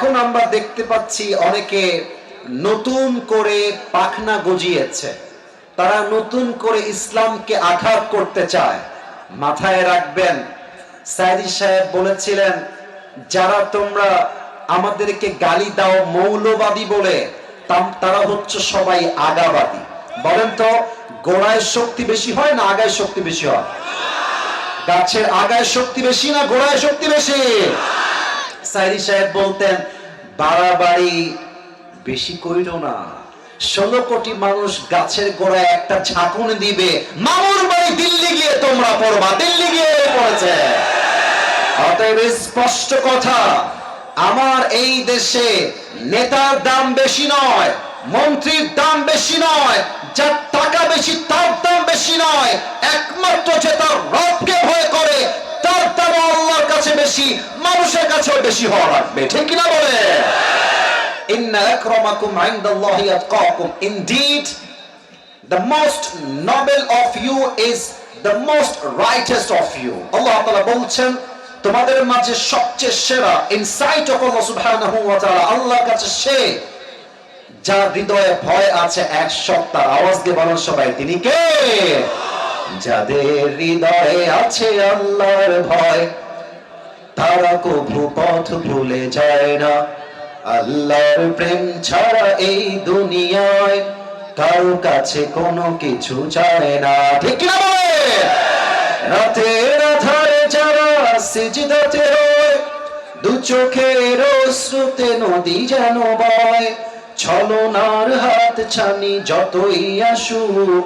এখন আমরা দেখতে পাচ্ছি অনেকে নতুন করে পাখনা গজিয়েছে, তারা নতুন করে ইসলামকে আঘাত করতে চায়। মাথায় রাখবেন, সাইদি সাহেব বলেছিলেন, যারা তোমরা আমাদেরকে গালি দাও মৌলবাদী বলে, তারা হচ্ছে সবাই আগাবাদী। বলেন তো, গোড়ায় শক্তি বেশি হয় না আগায় শক্তি বেশি হয়? গাছের আগায় শক্তি বেশি না গোড়ায় শক্তি বেশি? সাইদি সাহেব বলতেন, বাড়াবাড়ি বেশি করিল না। 16 কোটি মানুষ গাছের গোড়ায় একটা ঝাঁকুন দিবে, মামুর বাড়ি দিল্লি গিয়ে তোমরা পড়বা, দিল্লি গিয়ে পড়েছে। অতএব স্পষ্ট কথা, আমার এই দেশে নেতার দাম বেশি নয়, মন্ত্রীর দাম বেশি নয়, যার টাকা বেশি তার দাম বেশি নয়, একমাত্র যে তার রবকে ভয় করে তার দাম আল্লাহর কাছে বেশি, মানুষের কাছেও বেশি হওয়া লাগবে। ঠিক কিনা বলে? ইন্না আকরামাকুম ইনদাল্লাহি আতকাকুম, indeed the most noble of you is the most righteous of you. আল্লাহ তাআলা বলছেন, তোমাদের মাঝে সবচেয়ে সেরা ইনসাইট অফ আল্লাহ সুবহানাহু ওয়া তাআলা, আল্লাহর কাছে সে যার হৃদয়ে ভয় আছে। এক সত্তার আওয়াজ দিয়ে বলেন সবাই, তিনি কে? যাদের হৃদয়ে আছে আল্লাহর ভয়, তারা কভু পথ ভুলে যায় না। আল্লাহর প্রেম ছাড়া এই দুনিয়ায় কারো কাছে কোনো কিছু চায় না। ঠিক না বলে? রাতের আধারে যারা সিজদাতে রয়, দু চোখের অশ্রুতে নদী যেন বয়, ছলনার হাত ছানি যতই আসুক,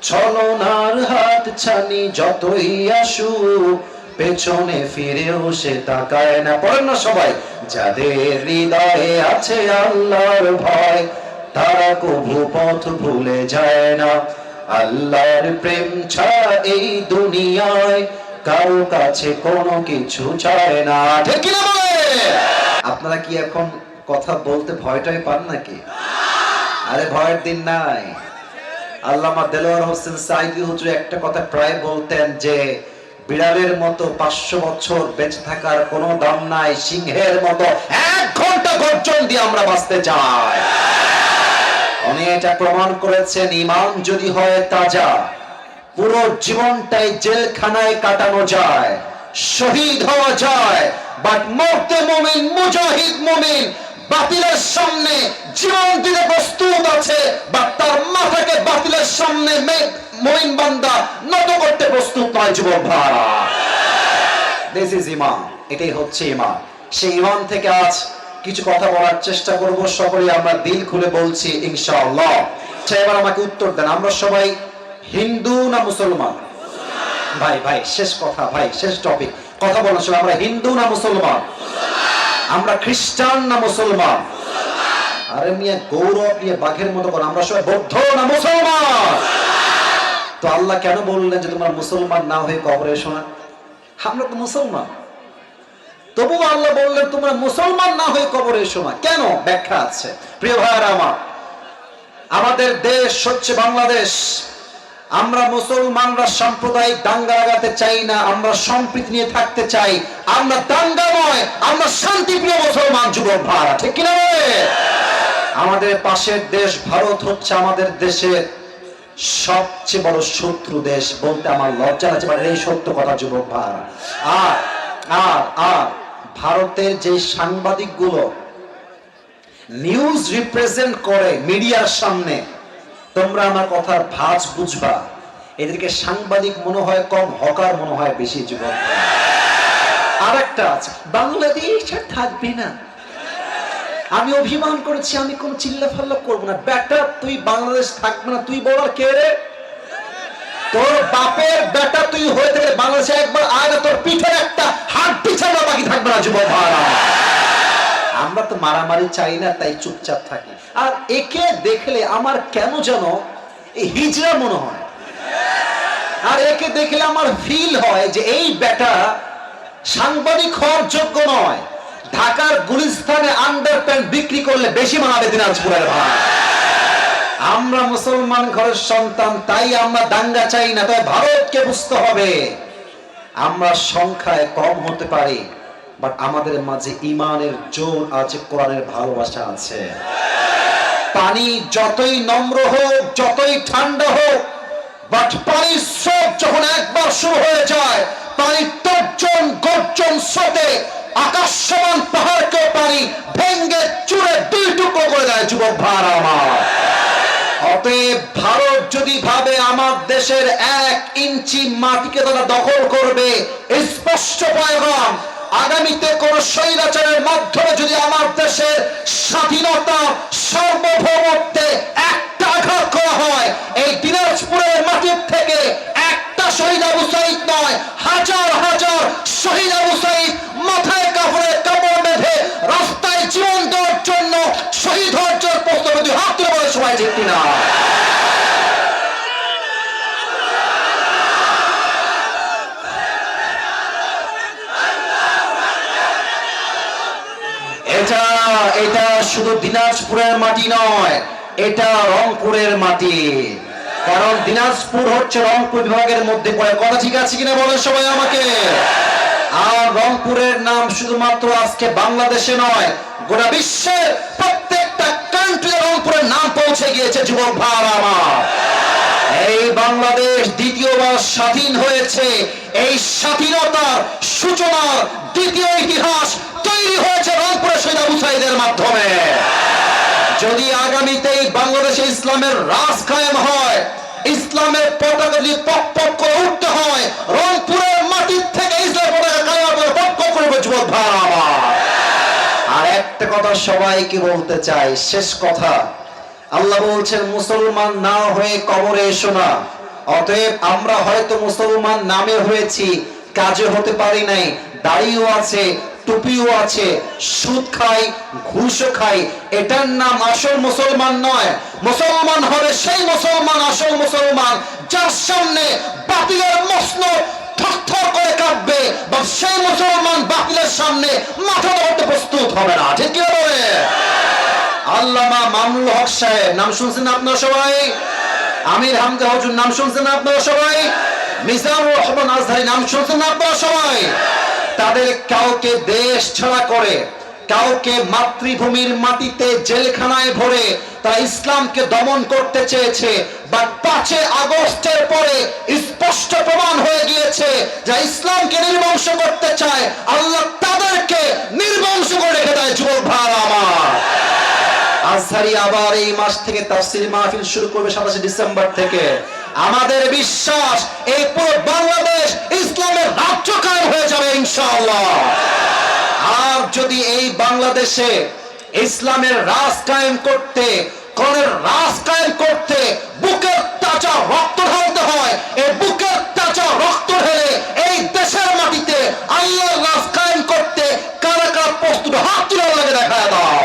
ছলনার হাত ছানি যতই আসুক, পেছনে ফিরেও সে তাকায় না। পড়েন না সবাই, যাদের হৃদয়ে আছে আল্লাহর ভয়, তারা কভু পথ ভুলে যায় না। আল্লাহর প্রেম ছাড়া এই দুনিয়ায় কারো কাছে কোনো কিছু চায় না। ঠিক কি না বলে? আপনারা কি এখন কথা বলতে ভয়টাই পান নাকি? আরে ভয়ের দিন নাই। আল্লামা দেলোয়ার হোসেন সাইদি হুজুর একটা কথা প্রায় বলতেন যে, বিড়ালের মতো 500 বছর বেঁচে থাকার কোনো দাম নাই, সিংহের মতো 1 ঘন্টা গর্জন দিয়ে আমরা বাঁচতে চাই। উনি এটা প্রমাণ করেছেন, ঈমান যদি হয় তাজা, পুরো জীবনটাই জেলখানায় কাটানো যায়, শহীদ হওয়া যায়, বাট মরতে মুমিন, মুজাহিদ মুমিন বাতিলের সামনে জীবন দিতে প্রস্তুত আছে, বা তার মাথাকে বাতিলের সামনে মুমিন বান্দা নত করতে প্রস্তুত নয়। যুবক ভাইরা, দিস ইজ ঈমান, এটাই হচ্ছে ঈমান। সেই ঈমান থেকে আজ কিছু কথা বলার চেষ্টা করব। সকলেই আমরা দিল খুলে বলছি ইনশাআল্লাহ। এবার আমাকে উত্তর দেন, আমরা সবাই হিন্দু না মুসলমান? ভাই ভাই শেষ কথা, ভাই শেষ টপিক, কথা বলার সময় আমরা হিন্দু না মুসলমান? আমরা খ্রিস্টান না মুসলমান? আরে মিয়া গৌরব নিয়ে বাঘের মতো করে, আমরা সবাই বৌদ্ধ না মুসলমান? তো আল্লাহ কেন বললেন যে তোমরা মুসলমান না হয়ে কবরে এসো না? আমরা তো মুসলমান, তবুও আল্লাহ বললেন তোমরা মুসলমান না হয়ে কবরে এসো না। কেন? ব্যাখ্যা আছে। প্রিয় ভাইরা আমার, আমাদের দেশ হচ্ছে বাংলাদেশ। আমরা মুসলমানরা সাম্প্রদায়িক দাঙ্গা লাগাতে চাই না, আমরা সম্প্রীতি নিয়ে থাকতে চাই। আমরা দাঙ্গাময়, আমরা শান্তিপ্রিয় মুসলমান। যুবক ভাইরা, ঠিক কিনা বলে? আমাদের পাশের দেশ ভারত হচ্ছে আমাদের দেশের সবচেয়ে বড় শত্রু দেশ। বলতে আমার লজ্জা লাগছে, এই সত্য কথা যুবক ভাইরা। আর আর আর ভারতের যে সাংবাদিকগুলো নিউজ রিপ্রেজেন্ট করে মিডিয়ার সামনে, তোমরা আমার কথার ভাঁজ বুঝবা, এদেরকে সাংবাদিক মনে হয় কম, হকার মনে হয় বেশি। যুবক আর একটা আছে, বাংলাদেশ আর থাকবে না। আমি অভিমান করেছি, আমি কোন চিল্লাফাল্লা করবো না। বেটা, তুই বাংলাদেশ থাকবে না, তুই বলার কে রে? তোর বাপের বেটা তুই হয়ে থেকে বাংলাদেশে একবার আয় না, তোর পিঠের একটা হাত পিছানো বাকি থাকবে না। যুবক ভাইরা, আমরা তো মারামারি চাই না, তাই চুপচাপ থাকি। আর একে দেখলে আমার কেন যেন এই হিজড়া মনে হয়, আর একে দেখলে আমার ফিল হয় যে এই বেটা সাংবাদিক হওয়ার যোগ্য নয়। ঢাকার গুলিস্তানে আন্ডারপ্যান্ট বিক্রি করলে বেশি মানাবে দিনাজপুরের ভাই। আমরা মুসলমান ঘরের সন্তান, তাই আমরা দাঙ্গা চাই না। তবে ভারতকে বুঝতে হবে, আমরা সংখ্যায় কম হতে পারি, বাট আমাদের মাঝে ইমানের জোর আছে, কোরআনের ভালোবাসা আছে। পানি যতই নম্র হোক, যতই ঠান্ডা হোক, বাট পানির স্রোত যখন একবার শুরু হয়ে যায়, পানি তর্জন গর্জন স্রোতে আকাশ সমান পাহাড়কে পানি ভেঙ্গে চুরে দুই টুকরো করে দেয়। যুবক ভাইরা আমার, অতএব ভারত যদি ভাবে আমার দেশের 1 ইঞ্চি মাটিকে তারা দখল করবে, স্পষ্ট পয়গাম, আগামীতে কোন স্বৈরাচারের মাধ্যমে যদি আমার দেশের স্বাধীনতা সার্বভৌমত্বে একটা আঘাত করা হয়, এই দিনাজপুরের মাটির থেকে একটা শহীদ আবু সাঈদ নয়, হাজার হাজার শহীদ আবু সাঈদ মাথায় কাপড়ে কাপড় বেঁধে রাস্তায় জীবন দেওয়ার জন্য শহীদ হওয়ার জন্য প্রস্তুত। হাত তুলে বলে সবাই ঠিক কিনা? এটা শুধু দিনাজপুরের মাটি নয়, এটা রংপুরের মাটি। কারণ দিনাজপুর হচ্ছে রংপুর বিভাগের মধ্যে পড়ে। কথা ঠিক আছে কিনা বলেন সবাই আমাকে? আর রংপুরের নাম শুধুমাত্র আজকে বাংলাদেশে নয়, গোটা বিশ্বের প্রত্যেকটা কান্ট্রি রংপুরের নাম পৌঁছে গিয়েছে। যুবক ভাইরা আমার, এই বাংলাদেশ দ্বিতীয়বার স্বাধীন হয়েছে। এই স্বাধীনতার সূচনার দ্বিতীয় ইতিহাস তৈরি হয়েছে রংপুরের শহীদ আবু সাঈদের মাধ্যমে। যদি আগামীতে বাংলাদেশে ইসলামের রাজ কায়েম হয়, ইসলামের পতাকা যদি পক পক করে উঠতে হয়, রংপুরের মাটির থেকে ইসলামের পতাকা কায়েম করে পক পক করবে। যুবক ভাইরা আমার, আর একটা কথা সবাইকে বলতে চাই, শেষ কথা, আল্লাহ বলছেন মুসলমান না হয়ে কবরে এসো না। অতএব আমরা হয়তো মুসলমান নামে হয়েছি, কাজে হতে পারি নাই। দাড়িও আছে, টুপিও আছে, সুদ খাই, ঘুষও খাই, এটার নাম আসল মুসলমান নয়। মুসলমান হবে সেই মুসলমান, আসল মুসলমান, যার সামনে বাতিলের মসনদ থরথর করে কাঁপবে, বা সেই মুসলমান বাতিলের সামনে মাথা ধরতে প্রস্তুত হবে না। ঠিক কি বলে? আল্লামা মামুনুল হক সাহেব, নাম শুনছেন আপনারা সবাই? আমির হামজা হুজুর, নাম শুনছেন আপনারা সবাই? মিজানুর রহমান আজহারী, নাম শুনছেন আপনারা সবাই? তাদের কাউকে দেশ ছাড়া করে, কাউকে মাতৃভূমির মাটিতে জেলখানায় ভরে তারা ইসলামকে দমন করতে চেয়েছে। বাট 5 আগস্টের পরে স্পষ্ট প্রমাণ হয়ে গিয়েছে যে ইসলামকে নির্বংশ করতে চায়, আল্লাহ তাদেরকে নির্বংশ করে রেখে দেয়। যুবক ভাইরা আমার, আজহারী আবার এই মাস থেকে তাফসীর মাহফিল শুরু করবে 27 ডিসেম্বর থেকে। আমাদের বিশ্বাস এই পুরো বাংলাদেশ ইসলামের রাজ্য কায়েম হয়ে যাবে ইনশাআল্লাহ। আর যদি এই বাংলাদেশে ইসলামের রাজ কায়েম করতে, কোরআনের রাজ কায়েম করতে বুকের তাজা রক্ত ঢালতে হয়, এই বুকের তাজা রক্ত ঢেলে এই দেশের মাটিতে আল্লাহর রাজ কায়েম করতে কারা কারা প্রস্তুত? হাত তুলে লাগে দেখা দাও।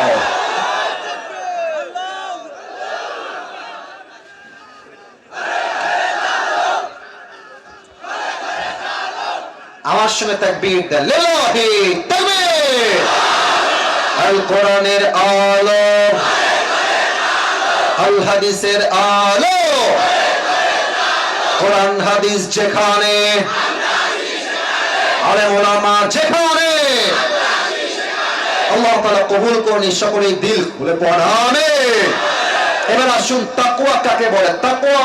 আমার সঙ্গে তাকবীর দেন, লিল্লাহি তাকবীর। আল কোরআনের আলো, আল হাদিসের আলো, কোরআন হাদিস যেখানে, আলেম ওলামা যেখানে, আল্লাহ তাআলা কবুল করুন। সকলেই দিল খুলে পড়ুন আমিন। এবার আসুন, তাকওয়া কাকে বলে? তাকওয়া,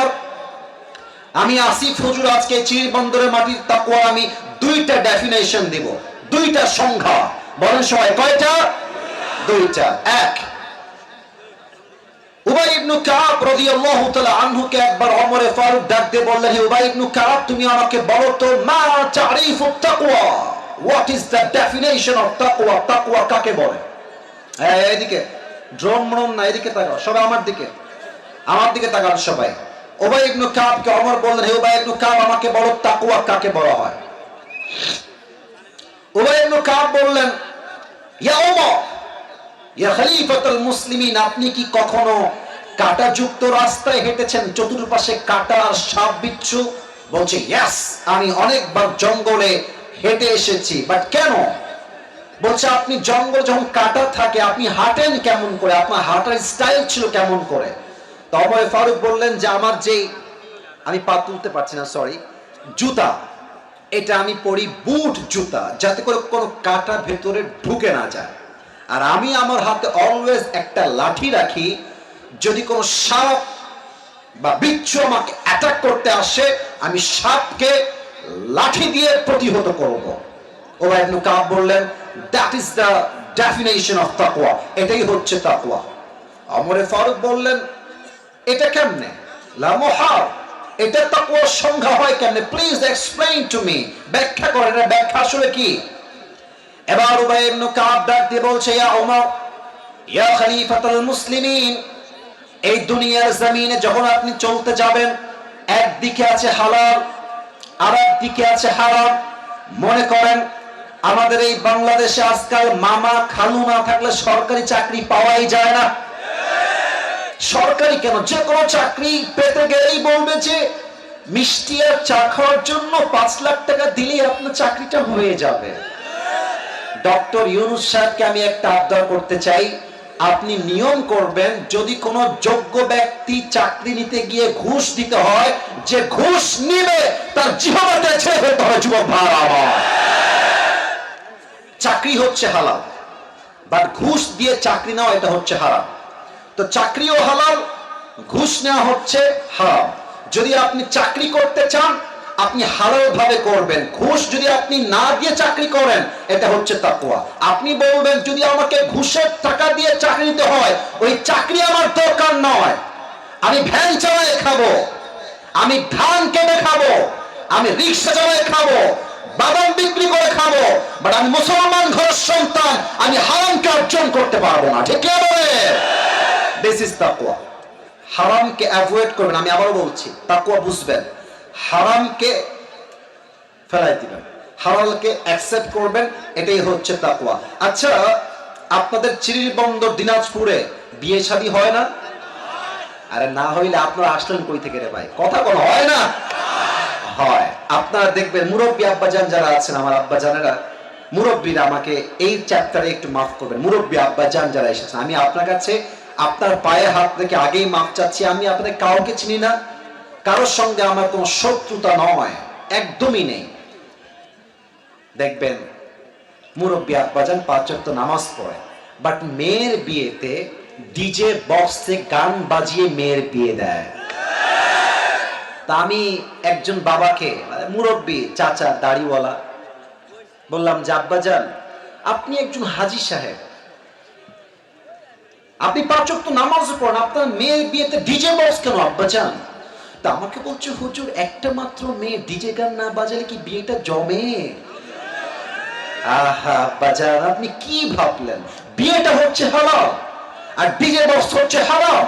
আমি আসিফ হুজুর আজকে চিরবন্দরের মাটির তাকওয়া আমি 2টা ডেফিনেশন দিব, 2টা সংজ্ঞা। বলেন সবাই, কয়টা? 2টা। 1, উবাই ইবনে কাব রাদিয়াল্লাহু তাআলা আনহুকে একবার ওমর ফারুক ডাক দিয়ে বললেন, হে উবাই ইবনে কাব, তুমি আমাকে বলো তো, মা তারিফুত তাকওয়া, what is the definition of তাকওয়া? তাকওয়া কাকে বলে? এইদিকে ড্রোন মরম না, এদিকে তাকাও সবাই, আমার দিকে তাকান সবাই। উবাই ইবনে কাবকে ওমর বললেন, হে উবাই ইবনে কাব, আমাকে বলো তাকওয়া কাকে বলা হয়? উবাই ইবনে কাব বললেন, ইয়া ওমর, ইয়া খলিফাতুল মুসলিমিন, আপনি কি কখনো কাঁটাযুক্ত রাস্তায় হেঁটেছেন, চতুর্পাশে কাঁটা আর সাপ বিচ্ছু? বলছে, ইয়েস, আমি অনেকবার জঙ্গলে হেঁটে এসেছি। বাট কেন? বলছে, আপনি জঙ্গল যখন কাঁটা থাকে, আপনি হাঁটেন কেমন করে? আপনার হাঁটার স্টাইল ছিল কেমন করে? তো ওমর ফারুক বললেন যে, আমার যেই, আমি পা তুলতে পারছি না, সরি, জুতা, এটা আমি পরি বুট জুতা, যাতে করে কোনো কাটা ভেতরে ঢুকে না যায়। আর আমি আমার হাতে অলওয়েজ একটা লাঠি রাখি, যদি কোনো সাপ বা বিচ্ছু আমাকে অ্যাটাক করতে আসে, আমি সাপকে লাঠি দিয়ে প্রতিহত করব। উবাই ইবনে কাব বললেন, that is the definition of তাকওয়া, এটাই হচ্ছে তাকওয়া। ওমর ফারুক বললেন, এটা কেমনে? লা মুহাল, এটা তাকওয়ার সংজ্ঞা হয় কেমনে? প্লিজ এক্সপ্লেইন টু মি, ব্যাখ্যা করেন, এটা ব্যাখ্যা আসলে কি? এবার উবাই ইবনে কাব ডাক দিয়ে বলছে, ইয়া ওমর, ইয়া খলিফাতুল মুসলিমিন, এই দুনিয়ার জমিনে যখন আপনি চলতে যাবেন, একদিকে আছে হালাল আর একদিকে আছে হারাম। মনে করেন আমাদের এই বাংলাদেশে আজকাল মামা খালু না থাকলে সরকারি চাকরি পাওয়াই যায় না। সরকারি কেন, যে কোনো চাকরি পেতে গেলেই বলবে যে মিষ্টি আর চা খাওয়ার জন্য 5 লাখ টাকা দিলেই আপনার চাকরিটা হয়ে যাবে। ডক্টর ইউনূস সাহেবকে আমি একটা আবদার করতে চাই, আপনি নিয়ম করবেন, যদি কোনো যোগ্য ব্যক্তি চাকরি নিতে গিয়ে ঘুষ দিতে হয়, যে ঘুষ নিবে তার জিহ্বাটা ছেড়ে ফেলতে হবে। যুবক ভাইরা আমার, চাকরি হচ্ছে হালাল, বাট ঘুষ দিয়ে চাকরি নেওয়া এটা হচ্ছে হারাম। তো চাকরিও হালাল, ঘুষ নেওয়া হচ্ছে হারাম। যদি আপনি চাকরি করতে চান, আপনি হালাল ভাবে করবেন। ঘুষ যদি আপনি না দিয়ে চাকরি করেন, এটা হচ্ছে তাকওয়া। আপনি বলবেন, যদি আমাকে ঘুষের টাকা দিয়ে চাকরি নিতে হয়, ওই চাকরি আমার দরকার নয়, আমি ভ্যান চালায় খাবো, আমি ধান কেটে খাবো, আমি রিক্সা চালায় খাবো, বাদাম বিক্রি করে খাবো, বাট আমি মুসলমান ঘরের সন্তান, আমি হারামকে অর্জন করতে পারবো না। ঠিক আছে? দিস ইজ তাকওয়া। হারামকে অ্যাভয়েড করবেন। আমি আবারও বলছি, তাকওয়া বুঝবেন, হারামকে ফেলাই দিবেন, হালালকে অ্যাকসেপ্ট করবেন, এটাই হচ্ছে তাকওয়া। আচ্ছা, আপনাদের চিরিরবন্দর দিনাজপুরে বিয়ে শাদী হয় না? আরে না হইলে আপনারা আসলেন কই থেকে রে ভাই? কথা কোনো হয় না? হয়। আপনারা দেখবেন মুরব্বী আব্বাজান যারা আছেন, আমার আব্বাজানেরা, মুরব্বীরা, আমাকে এই চ্যাপ্টারে একটু মাফ করবেন, মুরব্বী আব্বাজান যারা এসেছেন, আমি আপনার কাছে আপনার পায়ে হাত রেখে আগেই মাফ চাচ্ছি। আমি আপনাদের কাউকে চিনি না, কারোর সঙ্গে আমার কোনো শত্রুতা নয়, একদমই নেই। দেখবেন মুরব্বী আব্বাজান 5 ওয়াক্ত নামাজ পড়ে, বাট মেয়ের বিয়েতে ডিজে বক্সে গান বাজিয়ে মেয়ের বিয়ে দেয়। তা আমি একজন বাবাকে, মুরব্বী চাচা দাড়িওয়ালা, বললাম যে আব্বাজান, আপনি একজন হাজী সাহেব, আপনি 5 ওয়াক্ত নামাজ পড়েন, আপনার মেয়ের বিয়েতে ডিজে বক্স কেন আব্বাজান? তা আমাকে বলছে, হুজুর, একটা মাত্র মেয়ে, ডিজে গান না বাজালে কি বিয়েটা জমে? আহা আব্বাজান, আপনি কি ভাবলেন? বিয়েটা হচ্ছে হালাল আর ডিজে বক্স হচ্ছে হারাম।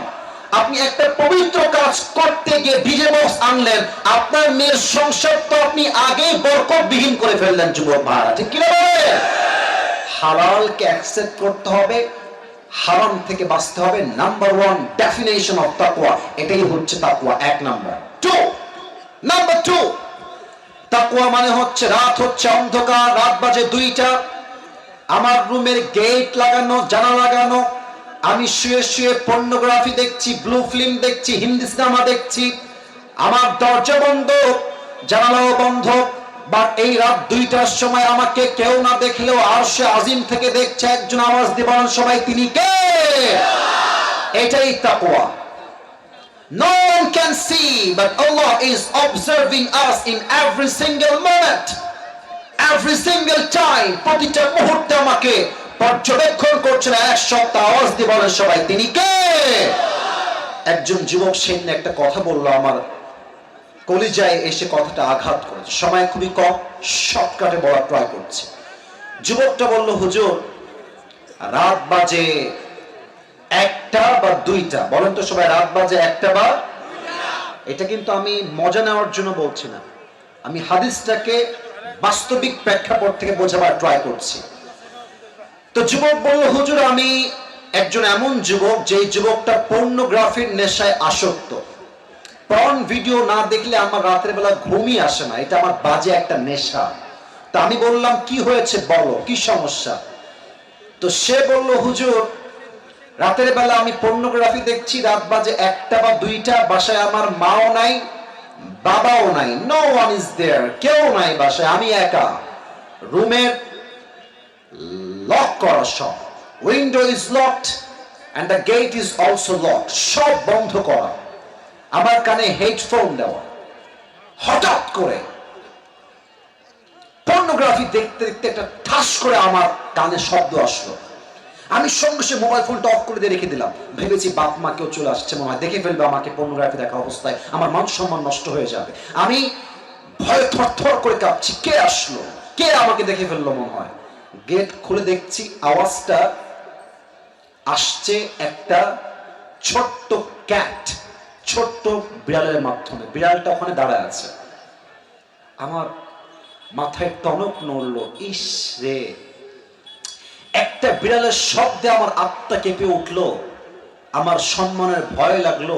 আপনি একটা পবিত্র কাজ করতে গিয়ে ডিজে বক্স আনলেন, আপনার মেয়ের সংসার তো আপনি আগেই বরকতবিহীন করে ফেললেন। যুবক ভাইরা, ঠিক কি না? হালালকে অ্যাকসেপ্ট করতে হবে, হারাম থেকে বাঁচতে হবে। নাম্বার 1 ডেফিনেশন অফ তাকওয়া, এটাই হচ্ছে তাকওয়া। 1 নাম্বার। নাম্বার 2, তাকওয়া মানে হচ্ছে, রাত হচ্ছে অন্ধকার, রাত বাজে 2টা, আমার রুমের গেট লাগানো, জানালা লাগানো, আমি শুয়ে শুয়ে পর্নোগ্রাফি দেখছি, ব্লু ফিল্ম দেখছি, হিন্দি সিনেমা দেখছি, আমার দরজা বন্ধ, জানালাও বন্ধ, বা এই রাত 2টার সময় আমাকে কেউ না দেখলেও আরশে আজিম থেকে দেখছে একজন আওয়াজ দিয়ে বলেন সবাই, তিনি কে? এটাই তাকওয়া। No one can see, but Allah is observing us in every single moment, every single time. প্রতিটা মুহূর্তে আমাকে পর্যবেক্ষণ করছেন। 1 সপ্তাহ আওয়াজ দিয়ে বলেন সবাই, তিনি কে? একজন যুবক সেদিন একটা কথা বলল, আমার কলিজায় এসে কথাটা আঘাত করেছে। সময় খুবই কম, শর্টকাটে বলার ট্রাই করছে। যুবকটা বলল, হুজুর, রাত বাজে 1টা বা 2টা, বলেন তো সবাই, রাত বাজে 1টা বা 2টা। এটা কিন্তু আমি মজা নেওয়ার জন্য বলছি না, আমি হাদিসটাকে বাস্তবিক প্রেক্ষাপট থেকে বোঝাবার ট্রাই করছি। তো যুবক বলল, হুজুর, আমি একজন এমন যুবক, যে যুবকটা পর্নোগ্রাফির নেশায় আসক্ত। পর্ন ভিডিও না দেখলে আমার রাতের বেলা ঘুমই আসে না, এটা আমার বাজে একটা নেশা। তা আমি বললাম, কি হয়েছে বলো, কি সমস্যা? তো সে বলল, হুজুর, রাতের বেলা আমি পর্নোগ্রাফি দেখছি, রাত বাজে 1টা বা 2টা, বাসায় আমার মাও নাই, বাবাও নাই, নো ওয়ান ইজ দেয়ার, কেউ নাই বাসায়, আমি একা। রুমের লক করা সব, window is locked and the gate is also locked, সব বন্ধ করা। আমার কানে হেডফোন দেওয়া। হঠাৎ করে পর্নোগ্রাফি দেখতে দেখতে একটা ঠাস করে আমার কানে শব্দ আসলো। আমি সঙ্গে সঙ্গে মোবাইল ফোনটা অফ করে দিয়ে রেখে দিলাম। ভেবেছি বাপ মা কেউ চলে আসছে, মনে হয় দেখে ফেলবে আমাকে পর্নোগ্রাফি দেখা অবস্থায়, আমার মান সম্মান নষ্ট হয়ে যাবে। আমি ভয়ে থরথর করে কাঁপছি, কে আসলো, কে আমাকে দেখে ফেললো মনে হয়। গেট খুলে দেখছি আওয়াজটা আসছে একটা ছোট্ট ক্যাট, ছোট্ট বিড়ালের মাধ্যমে। বিড়ালটা ওখানে দাঁড়ায় আছে। আমার মাথায় টনক নড়লো, ইস রে, একটা বিড়ালের শব্দে আমার আত্মা কেঁপে উঠলো, আমার সম্মানের ভয় লাগলো।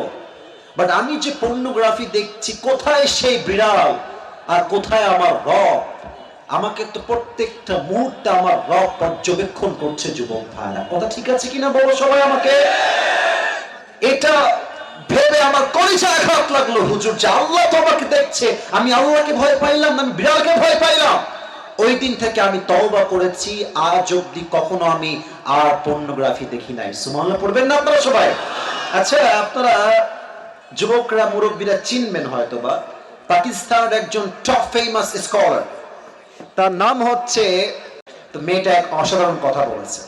বাট আমি যে পর্নোগ্রাফি দেখছি, কোথায় সেই বিড়াল আর কোথায় আমার রব? আমাকে তো প্রত্যেকটা মুহূর্তে আমার রব পর্যবেক্ষণ করছে। যুবক ভাইরা, কথা ঠিক আছে কিনা বলো সবাই আমাকে। এটা ভেবে আমার কলিজা আঘাত লাগলো, হুজুর যে আল্লাহ তো আমাকে দেখছে, আমি আল্লাহকে ভয় পাইলাম, আমি বিড়ালকে ভয় পাইলাম। ওই দিন থেকে আমি তওবা করেছি, আজ অব্দি কখনো আমি আর পর্নোগ্রাফি দেখি নাই। সুবহানাল্লাহ পড়বেন না আপনারা সবাই? আচ্ছা, আপনারা যুবকরা মুরব্বীরা চিনবেন হয়তোবা, পাকিস্তানের একজন টপ ফেমাস স্কলার, তার নাম হচ্ছে, তো মেয়েটা এক অসাধারণ কথা বলেছে।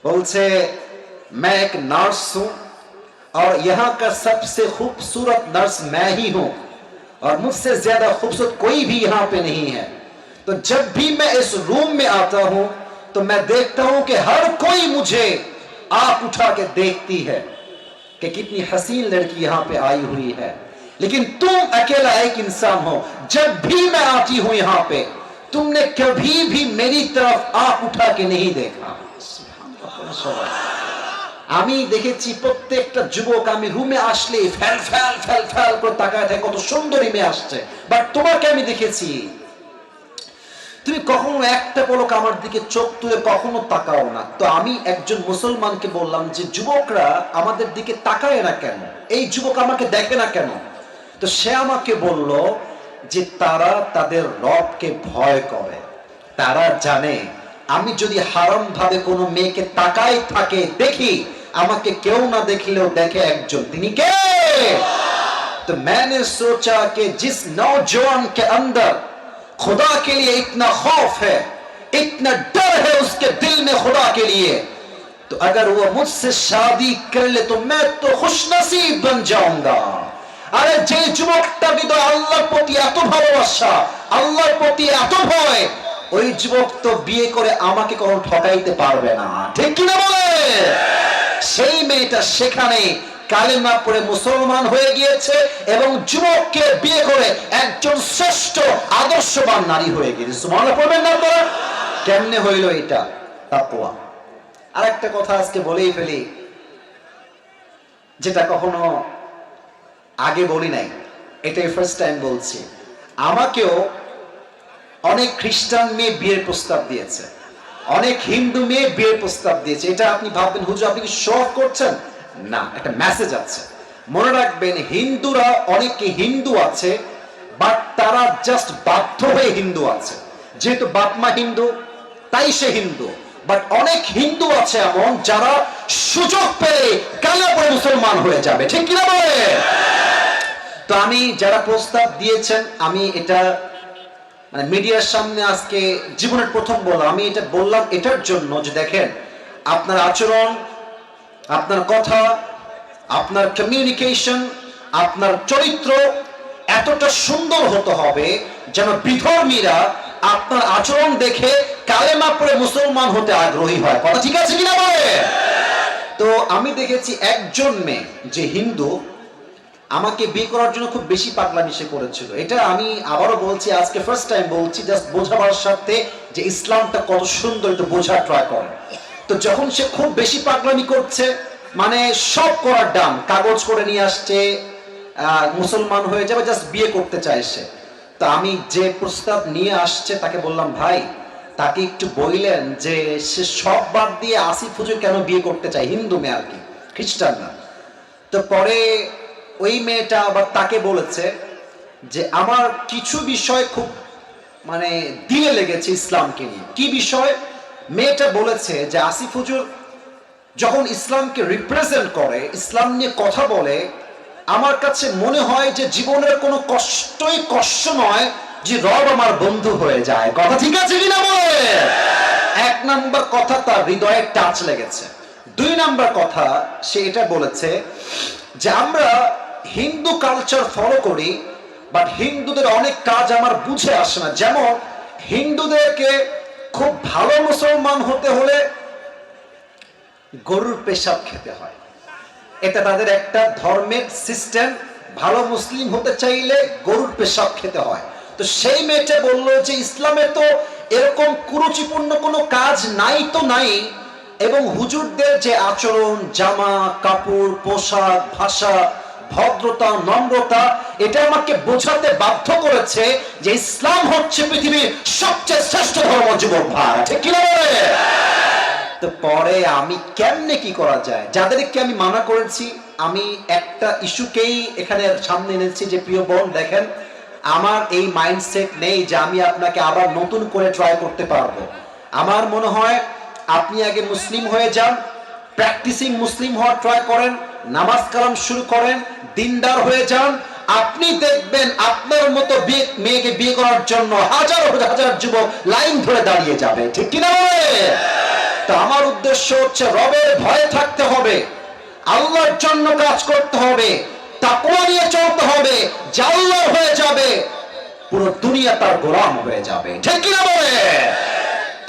বলছে, मैं एक नर्स हूं और यहाँ का सबसे खूबसूरत नर्स मैं ही हूं और मुझसे ज्यादा खूबसूरत कोई भी यहाँ पे नहीं है। तो जब भी मैं इस रूम में आता हूं तो मैं देखता हूं कि हर कोई मुझे आंख उठा के देखती है कि कितनी हसीन लड़की यहाँ पे आई हुई है, लेकिन तुम अकेला एक इंसान हो। जब भी मैं आती हूं यहाँ पे, तुमने कभी भी मेरी तरफ आंख उठा के नहीं देखा। আমি দেখেছি প্রত্যেকটা যুবক আমি রুমে আসলে ফ্যাল ফ্যাল ফ্যাল ফ্যাল করে তাকায় থাকে, কত সুন্দরী মেয়ে আসছে। বাট তোমাকে আমি দেখেছি, তুমি কখনো একটা পলক আমার দিকে চোখ তুলে কখনো তাকাও না। তো আমি একজন মুসলমানকে বললাম যে যুবকরা আমাদের দিকে তাকায় না কেন, এই যুবক আমাকে দেখে না কেন? তো সে আমাকে বলল যে তারা তাদের রবকে ভয় করে। তারা জানে আমি যদি হারাম ভাবে কোনো মেয়েকে তাকাই থাকে দেখি, আমাকে কেউ না দেখলেও দেখে একজন, তিনি কে? तो मैंने सोचा कि जिस नौजवान के अंदर खुदा के लिए इतना खौफ है, इतना डर है उसके दिल में खुदा के लिए, तो अगर वो मुझसे शादी कर ले तो मैं तो खुशनसीब बन जाऊंगा। अरे जे যুবকটা হৃদয় আল্লাহর প্রতি এত ভালোবাসা, আল্লাহর প্রতি এত ভয়, ওই যুবক তো বিয়ে করে আমাকে কখনো ঠকাইতে পারবে না, ঠিক কিনা বলে? সেই মেয়েটা সেখানে কালেমা পড়ে মুসলমান হয়ে গিয়েছে এবং যুবককে বিয়ে করে একজন শ্রেষ্ঠ আদর্শবান নারী হয়ে গিয়েছে। সুবহানাল্লাহ পড়বেন না আপনারা? কেমনে হইল এটা? তাকওয়া। আর একটা কথা আজকে বলেই ফেলি, যেটা কখনো আগে বলি নাই, এটাই ফার্স্ট টাইম বলছি। আমাকেও অনেক খ্রিস্টান মেয়ে বিয়ের প্রস্তাব দিয়েছে, অনেক হিন্দু মেয়ে বিয়ের প্রস্তাব দিয়েছে। এটা আপনি ভাববেন হুজুর আপনি কি শো অফ করছেন? না, একটা মেসেজ আছে। মনে রাখবেন, হিন্দুরা অনেকে হিন্দু আছে, বাট তারা জাস্ট বাধ্য হয়ে হিন্দু আছে, যেহেতু বাপ মা হিন্দু তাই সে হিন্দু। বাট অনেক হিন্দু আছে এমন যারা সুযোগ পেলে কালে পরে মুসলমান হয়ে যাবে, ঠিক কিনা বলে? তো আমি যারা প্রস্তাব দিয়েছেন, আমি এটা মানে মিডিয়ার সামনে আজকে জীবনের প্রথম বললাম। আমি এটা বললাম এটার জন্য যে দেখেন, আপনার আচরণ, আপনার কথা, আপনার কমিউনিকেশন, আপনার চরিত্র এতটা সুন্দর হতে হবে যেন বিধর্মীরা আপনার আচরণ দেখে কালেমা পড়ে মুসলমান হতে আগ্রহী হয়। কথা ঠিক আছে কিনা বলে? তো আমি দেখেছি একজন মেয়ে যে হিন্দু আমাকে বিয়ে করার জন্য খুব বেশি পাগলামি সে করেছিল। এটা আমি আবারও বলছি, আজকে ফার্স্ট টাইম বলছি, জাস্ট বোঝাবার সাথে যে ইসলামটা কত সুন্দর এটা বোঝার ট্রাই করে। তো যখন সে খুব বেশি পাগলামি করছে, মানে সব করার ডান, কাগজ করে নিয়ে আসছে, মুসলমান হয়ে যাবে, জাস্ট বিয়ে করতে চায় সে। তো আমি যে প্রস্তাব নিয়ে আসছে তাকে বললাম, ভাই তাকে একটু বললেন যে সে সব বাদ দিয়ে আসিফ হুজুর কেন বিয়ে করতে চায়, হিন্দু মেয়ে আর কি, খ্রিস্টান না। তো পরে ওই মেয়েটা আবার তাকে বলেছে যে আমার কিছু বিষয় খুব মানে দিয়ে লেগেছে ইসলামকে নিয়ে। কি বিষয়? মেয়েটা বলেছে যে আসিফ হুজুর যখন ইসলামকে রিপ্রেজেন্ট করে, ইসলাম নিয়ে কথা বলে, আমার কাছে মনে হয় যে জীবনের কোনো কষ্টই কষ্ট নয় যে রব আমার বন্ধু হয়ে যায়। কথা ঠিক আছে কিনা বলে? এক নাম্বার কথা, তার হৃদয়ে টাচ লেগেছে। দুই নাম্বার কথা, সে এটা বলেছে যে আমরা হিন্দু কালচার ফলো করি, বাট হিন্দুদের অনেক কাজ আমার বুঝে আসে না। যেমন হিন্দুদেরকে খুব ভালো মুসলমান হতে হলে গরুর পেশাব খেতে হয়, এটা তাদের একটা ধর্মের সিস্টেম। ভালো মুসলিম হতে চাইলে গরুর পেশাব খেতে হয়। তো সেই মেয়েটা বললো যে ইসলামে তো এরকম কুরুচিপূর্ণ কোনো কাজ নাই তো নাই, এবং হুজুরদের যে আচরণ, জামা কাপড়, পোশাক, ভাষা, ভদ্রতা, নম্রতা, এটা আমাকে বোঝাতে বাধ্য করেছে যে ইসলাম হচ্ছে পৃথিবীর সবচেয়ে শ্রেষ্ঠ ধর্ম। যুবক ভাই, ঠিক কি না? তো পরে আমি কেমনে কি করা যায়, যাদেরকে আমি মানা করেছি, আমি একটা ইস্যুকেই এখানে সামনে এনেছি যে প্রিয় বোন দেখেন, আমার এই মাইন্ডসেট নেই যে আমি আপনাকে আবার নতুন করে ট্রাই করতে পারবো। আমার মনে হয় আপনি আগে মুসলিম হয়ে যান, প্র্যাকটিসিং মুসলিম হওয়ার ট্রাই করেন, নামাজ কালাম শুরু করেন, দিনদার হয়ে যান। আপনি দেখবেন আপনার মতো মেয়েকে বিয়ে করার জন্য হাজার হাজার যুবক লাইন ধরে দাঁড়িয়ে যাবে। ঠিক কিনা? আমার উদ্দেশ্য হচ্ছে রবের ভয়ে থাকতে হবে, আল্লাহর জন্য কাজ করতে হবে, তাকওয়া নিয়ে চলতে হবে। যে আল্লাহ হয়ে যাবে, পুরো দুনিয়া তার গোলাম হয়ে যাবে। ঠিক কি না বলে?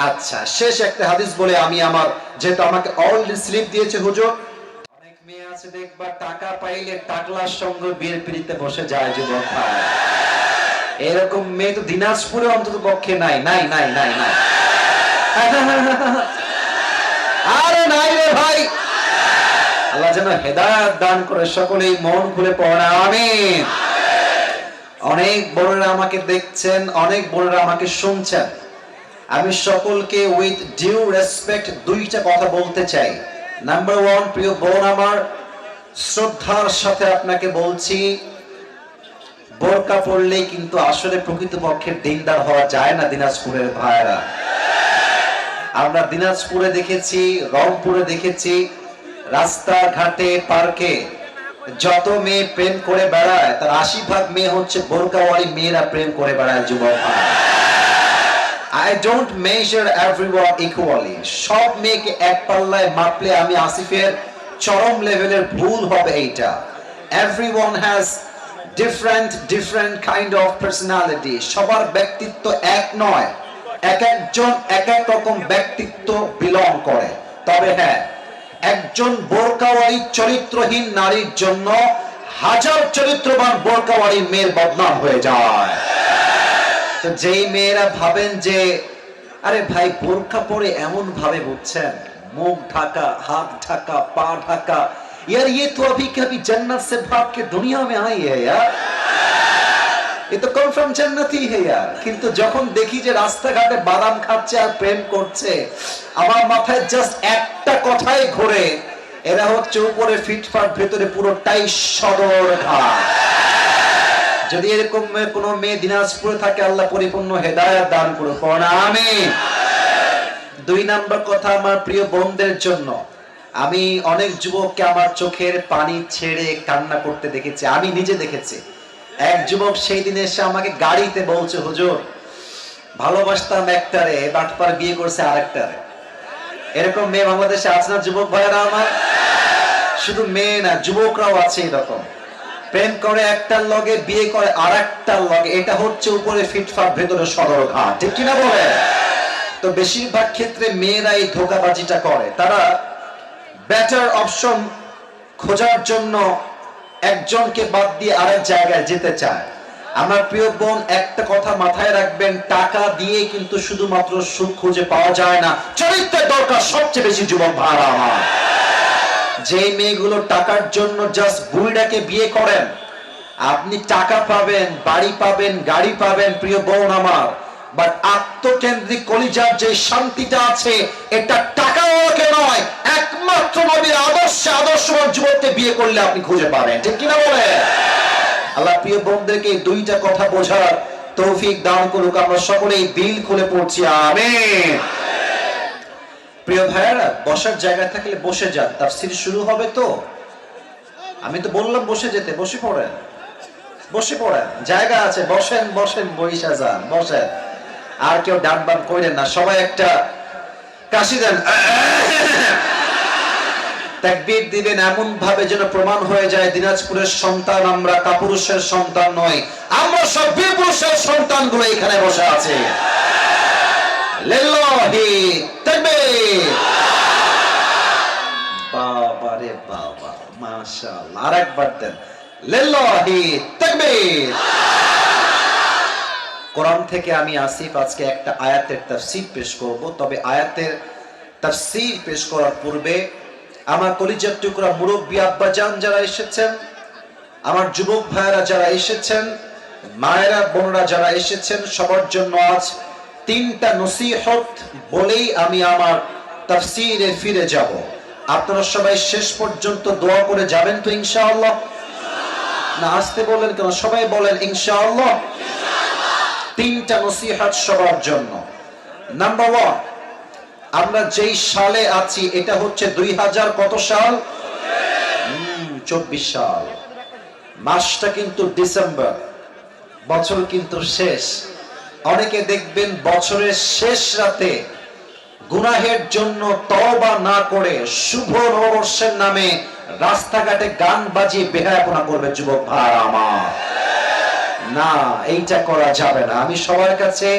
আচ্ছা, শেষ একটা হাদিস বলে আমি আমার, যেহেতু আমাকে অলরেডি স্লিপ দিয়েছে হুজুর, অনেক মেয়ে আছে দেখবা টাকা পাইলে টাকলার সঙ্গে বিয়ের পিড়িতে বসে যায়। যুবক ভাই, এরকম মেয়ে তো দিনাজপুরে অন্তত পক্ষে নাই, নাই নাই নাই নাই আরে নাই রে ভাই। আল্লাহ যেন হেদায়েত দান করে, সকলেই মন খুলে পড়ে আমিন। অনেক বোনেরা আমাকে দেখছেন, অনেক বোনেরা আমাকে শুনছেন। আমি সকলকে উইথ ডিউ রেসপেক্ট দুইটা কথা বলতে চাই। নাম্বার ওয়ান, প্রিয় বোন আমার, শ্রদ্ধার সাথে আপনাকে বলছি, বোরকা পরলেই কিন্তু আসলে প্রকৃতপক্ষে দিনদার হওয়া যায় না। দিনাজপুরের ভাইরা, আমরা দিনাজপুরে দেখেছি, রংপুরে দেখেছি, রাস্তাঘাটে পার্কে যত মেয়ে প্রেম করে বেড়ায় তার ৮০% মেয়ে হচ্ছে বোরকাওয়ালি মেয়েরা প্রেম করে বেড়ায়। যুবক, I don't measure everyone equally. সব মেয়েকে এক পাল্লায় মাপলে আমি আসিফের চরম লেভেলের ভুল হবে এইটা। Everyone has different kind of personality. সবার ব্যক্তিত্ব এক নয়, এক একজন এক এক রকম ব্যক্তিত্ব বিলং করে। তবে হ্যাঁ, একজন বোরকাওয়ালি চরিত্রহীন নারীর জন্য হাজার চরিত্রবান বোরকাওয়ালি মেয়ের বদনাম হয়ে যায়। তো যেই মেয়েরা ভাবেন যে আরে ভাই বোরকা পরে এমন ভাবে, বুঝছেন, মুখ ঢাকা, হাত ঢাকা, পা ঢাকা, यार ये तो अभी कभी जन्नत से भाग के दुनिया में आई है यार, ये तो कन्फार्म जन्नत ही है यार। কিন্তু যখন দেখি যে রাস্তাঘাটে বাদাম খাচ্ছে আর প্রেম করছে, আমার মাথায় জাস্ট একটা কথাই ঘোরে, এরা হচ্ছে উপরে ফিটফাট, ভেতরে পুরোটাই সদরঘাট। যদি এরকম কোন মেয়ে দিনাজপুরে থাকে, আল্লাহ পরিপূর্ণ হেদায়েত দান করুন, আমিন। দুই নাম্বার কথা, আমার প্রিয় বোনদের জন্য, আমি অনেক যুবককে আমার চোখের পানি ছেড়ে কান্না করতে দেখেছি, আমি নিজে দেখেছি। এক যুবক সেই দিন এসে আমাকে গাড়িতে বলছে, হুজুর ভালোবাসতাম একটারে, বাটপার বিয়ে করছে আরেকটারে। এরকম মেয়ে বাংলাদেশে আছে না যুবক ভাইয়েরা আমার? শুধু মেয়ে না, যুবকরাও আছে এরকম, প্রেম করে একটার লগে, বিয়ে করে আরেকটার লগে। এটা হচ্ছে উপরে ফিটফাট, ভেতরে সদরঘাট। ঠিক কিনা বলে? তো বেশিরভাগ ক্ষেত্রে মেয়েরা এই ধোঁকাবাজিটা করে। তারা বেটার অপশন খোঁজার জন্য একজনকে বাদ দিয়ে আরেক জায়গায় যেতে চায়। আমার প্রিয় বোন, একটা কথা মাথায় রাখবেন, টাকা দিয়ে কিন্তু শুধুমাত্র সুখ খুঁজে পাওয়া যায় না, চরিত্রের দরকার সবচেয়ে বেশি। যুবক ভাড়া আমার, যে মেয়েগুলো টাকার জন্য জাস্ট বুড়িটাকে বিয়ে করেন, আপনি টাকা পাবেন, বাড়ি পাবেন, গাড়ি পাবেন, প্রিয় বোন আমার, বাট আত্মকেন্দ্রিক কলিজার যে শান্তিটা আছে, এটা টাকাওয়ালাকে নয়, একমাত্র নবীর আদর্শবান যুবককে বিয়ে করলে আপনি খুঁজে পাবেন। ঠিক কিনা বলে? আল্লাহ প্রিয় বোনদেরকে এই দুইটা কথা বোঝার তৌফিক দান করুক। আমরা সকলেই দিল খুলে পড়ছি আমিন। প্রিয় ভাইয়ারা, বসার জায়গা থাকলে বসে যান, তাফসীর শুরু হবে তো। আমি তো বললাম বসে যেতে, বসে পড়েন, বসে পড়েন, জায়গা আছে, বসেন বসেন, বইসা যান, বসেন। আর কেউ ডান বাম করেন না, সবাই একটা কাশি দেন, তাকবীর দিবেন এমন ভাবে যেন প্রমাণ হয়ে যায় দিনাজপুরের সন্তান আমরা, কাপুরুষের সন্তান নয়, আমরা সব বীর পুরুষের সন্তানগুলো এখানে বসে আছে। লিল্লাহি তাকবীর। বাবা রে বাবা, মাশাআল্লাহ, আরেকবার দেন, লিল্লাহি তাকবীর। কোরআন থেকে আমি আসিফ আজকে একটা আয়াতের তাফসীর পেশ করব। তবে আয়াতের তাফসীর পেশ করার পূর্বে আমার কলিজার টুকরা মুরব্বী আব্বাজান যারা এসেছেন, আমার যুবক ভাইয়েরা যারা এসেছেন, মায়েরা বোনরা যারা এসেছেন, সবার জন্য আজ তিনটা নসিহত বলেই আমি আমার তাফসীরে ফিরে যাব। আপনারা সবাই শেষ পর্যন্ত দোয়া করে যাবেন তো ইনশাআল্লাহ? না আসতে বলেন কেন? সবাই বলেন ইনশাআল্লাহ। তিনটা নসিহত সবার জন্য। নাম্বার 1, আমরা যেই সালে আছি এটা হচ্ছে 2000 কত সাল? 24 সাল। মাসটা কিন্তু ডিসেম্বর, বছর কিন্তু শেষ। অনেকে দেখবেন বছরের শেষ রাতে গুনাহের জন্য তওবা না করে শুভ নববর্ষের নামে রাস্তাঘাটে গান বাজিয়ে বেহায়াপনা করবে। যুবক ভাই আমার, না, এইটা করা যাবে না। আমি সবার কাছে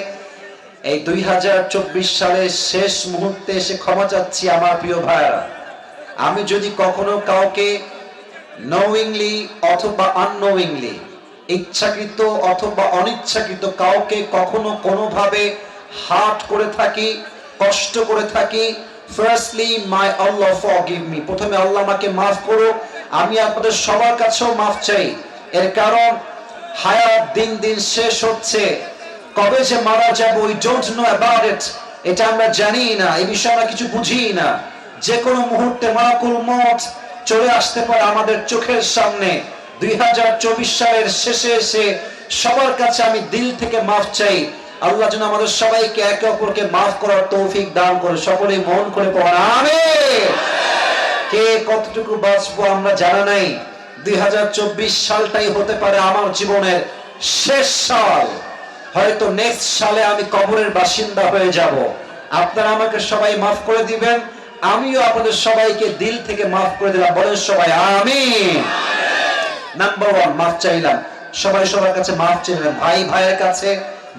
এই 2024 সালের শেষ মুহূর্তে এসে ক্ষমা চাচ্ছি আমার প্রিয় ভাইরা। আমি যদি কখনো কাউকে নোইংলি অথবা আননোইংলি, ইচ্ছাকৃত অথবা অনিচ্ছাকৃত কাউকে কখনো কোনোভাবে হার্ট করে থাকি, কষ্ট করে থাকি, ফার্স্টলি মাই আল্লাহ ফরগিভ মি, প্রথমে আল্লাহ আমাকে মাফ করো। আমি আপনাদের সবার কাছেও মাফ চাই। এর কারণ হায়াত দিন দিন শেষ হচ্ছে, কবে যে মারা যাব we don't know about it, এটা আমরা জানি না, এই বিষয়ে আমরা কিছু বুঝি না। যে কোনো মুহূর্তে মালাকুল মউত চলে আসতে পারে আমাদের চোখের সামনে। 2024 সালের শেষে এসে সবার কাছে আমি দিল থেকে মাফ চাই। আল্লাহ যেন আমাদের সবাইকে একে অপরকে মাফ করার তৌফিক দান করে। সকলেই মন করে পড়া আমিন। কে কতটুকু বাঁচবো আমরা জানা নাই। 2024 সালটাই হতে পারে আমার জীবনের শেষ সাল। হয়তো নেক্সট সালে আমি কবরের বাসিন্দা হয়ে যাব। আপনারা আমাকে সবাই মাফ করে দিবেন, আমিও আপনাদের সবাইকে দিল থেকে মাফ করে দিলাম। বলেন সবাই আমিন। নাম্বার 1, মাফ চাইলাম। সবাই সবার কাছে মাফ চাইলেন, ভাই ভাইয়ের কাছে,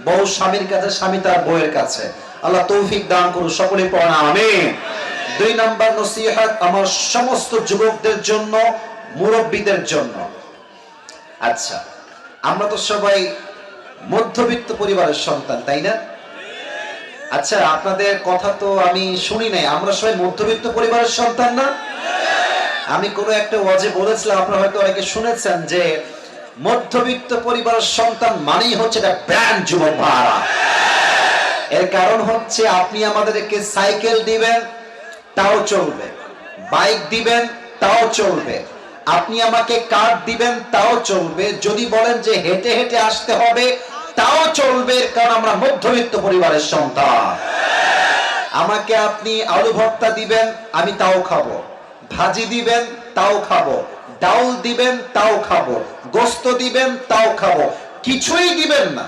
বউ স্বামীর কাছে, স্বামী তার বউয়ের কাছে। আল্লাহ তৌফিক দান করুন। সকলেই পড়া আমিন। 2 নাম্বার নসিহত আমার সমস্ত যুবকদের জন্য, মুরব্বীদের জন্য। আচ্ছা, আমরা তো সবাই মধ্যবিত্ত পরিবারের সন্তান, তাই না? আচ্ছা, আপনাদের কথা তো আমি শুনি নাই, আমরা সবাই মধ্যবিত্ত পরিবারের সন্তান না? আমি কোনো একটা ওয়াজে বলেছিলাম, আপনারা হয়তো অনেকে শুনেছেন, যে মধ্যবিত্ত পরিবারের সন্তান মানেই হচ্ছে একটা ব্র্যান্ড। যুবক ভাইরা, এর কারণ হচ্ছে আপনি আমাদেরকে সাইকেল দিবেন তাও চলবে, বাইক দিবেন তাও চলবে, আপনি আমাকে কার দিবেন তাও চলবে, যদি বলেন যে হেঁটে হেঁটে আসতে হবে তাও চলবে, কারণ আমরা মধ্যবিত্ত পরিবারের সন্তান। আমাকে আপনি আলু ভর্তা দিবেন আমি তাও খাবো, ভাজি দিবেন তাও খাবো, ডাউল দিবেন তাও খাবো, গোস্ত দিবেন তাও খাবো। কিছুই দিবেন না,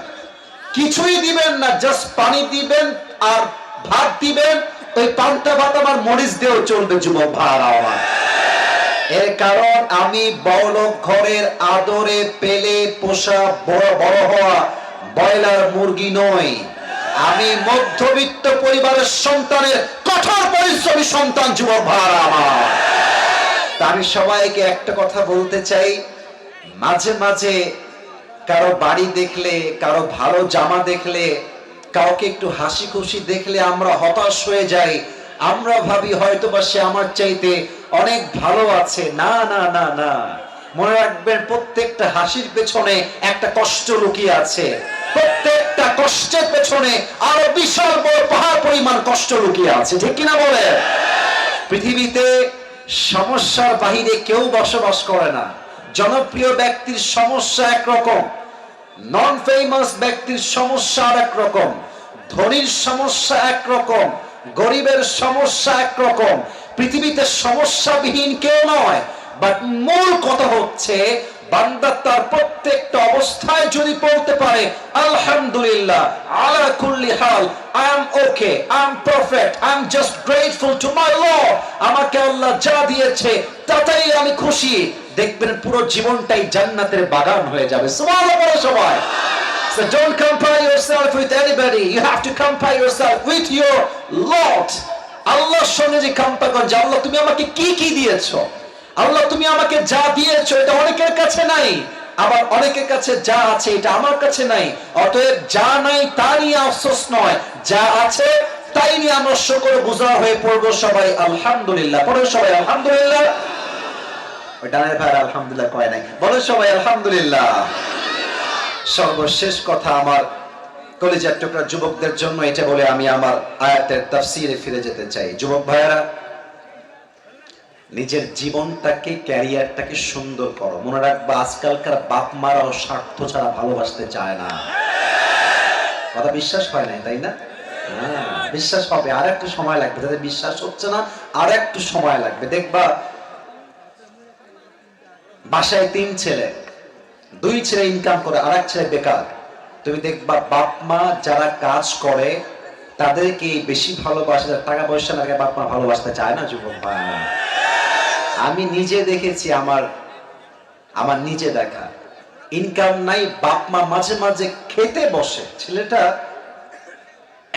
কিছুই দিবেন না, জাস্ট পানি দিবেন আর ভাত দিবেন, ওই পান্তা ভাত আমার মরিচ দিয়েও চলবে। যুবক ভাইরা আমার, এর কারণ আমি বড়লোক ঘরের আদরে পেলে পোষা বড় বড় হওয়া ব্রয়লার মুরগি নই। আমি মধ্যবিত্ত পরিবারের সন্তানের কঠোর পরিশ্রমী সন্তান। যুবক ভাইরা আমার, তা আমি সবাইকে একটা কথা বলতে চাই, মাঝে মাঝে কারো বাড়ি দেখলে, কারো ভালো জামা দেখলে, কাউকে একটু হাসি খুশি দেখলে আমরা হতাশ হয়ে যাই। আমরা ভাবি হয়তোবা সে আমার চাইতে অনেক ভালো আছে। না না না না, মনে রাখবেন প্রত্যেকটা হাসির পেছনে একটা কষ্ট লুকিয়ে আছে, প্রত্যেকটা কষ্টের পেছনে আরো বিশাল বড় পাহাড় পরিমাণ কষ্ট লুকিয়ে আছে। ঠিক কিনা বলে? পৃথিবীতে সমস্যার বাহিরে কেউ বসবাস করে না, জনপ্রিয় ব্যক্তির সমস্যা একরকম, নন ফেমাস ব্যক্তির সমস্যা আরেক রকম, ধনীর সমস্যা একরকম, গরিবের সমস্যা একরকম। পৃথিবীতে সমস্যাবিহীন কেউ নয়, বাট মূল কথা হচ্ছে বান্দা তার প্রত্যেকটা অবস্থায় যদি বলতে পারে আলহামদুলিল্লাহ আলা কুল্লি হাল, I am okay, I am perfect, I am just grateful to my lord, আমাকে আল্লাহ যা দিয়েছে তাতেই আমি খুশি, দেখবেন পুরো জীবনটাই জান্নাতের বাগান হয়ে যাবে। সুবহানাল্লাহ বলো সবাই। So don't compare yourself with anybody, you have to compare yourself with your Lord। আল্লাহর সঙ্গে যে কম্পেয়ার করেন যে আল্লাহ তুমি আমাকে কি কি দিয়েছো, আল্লাহ তুমি আমাকে যা দিয়েছো এটা অনেকের কাছে নাই, আবার অনেকের কাছে যা আছে এটা আমার কাছে নাই। অতএব যা নাই তা নিয়ে আফসোস নয়, যা আছে তাই নিয়ে আমরা শুকর গুজার হয়ে পড়বো সবাই আলহামদুলিল্লাহ। পড়ো সবাই আলহামদুলিল্লাহ। ওই ডানের ভাই আলহামদুলিল্লাহ কয় নাই, বলো সবাই আলহামদুলিল্লাহ। সর্বশেষ কথা আমার কলেজের টুকরা যুবকদের জন্য এটা বলে আমি আমার আয়াতের তাফসীরে ফিরে যেতে চাই। যুবক ভাইয়েরা, নিজের জীবনটাকে ক্যারিয়ারটাকে সুন্দর করো। মনে রাখবা আজকালকার বাপ মারাও স্বার্থ ছাড়া ভালোবাসতে চায় না। কথা বিশ্বাস হয় না, তাই না? বিশ্বাস হবে, আর একটু সময় লাগবে। যাদের বিশ্বাস হচ্ছে না আর একটু সময় লাগবে। দেখবা বাসায় 3 ছেলে, 2 ছেলে ইনকাম করে আর 1 ছেলে বেকার। তুমি দেখবা বাপ মা যারা কাজ করে তাদেরকে বেশি ভালোবাসে, টাকা পয়সা লাগে বাপ মা ভালোবাসতে চায় না। যুবক ভাই, আমি নিজে দেখেছি, আমার নিজে দেখা। ইনকাম নাই, বাপ মা মাঝে মাঝে খেতে বসে, ছেলেটা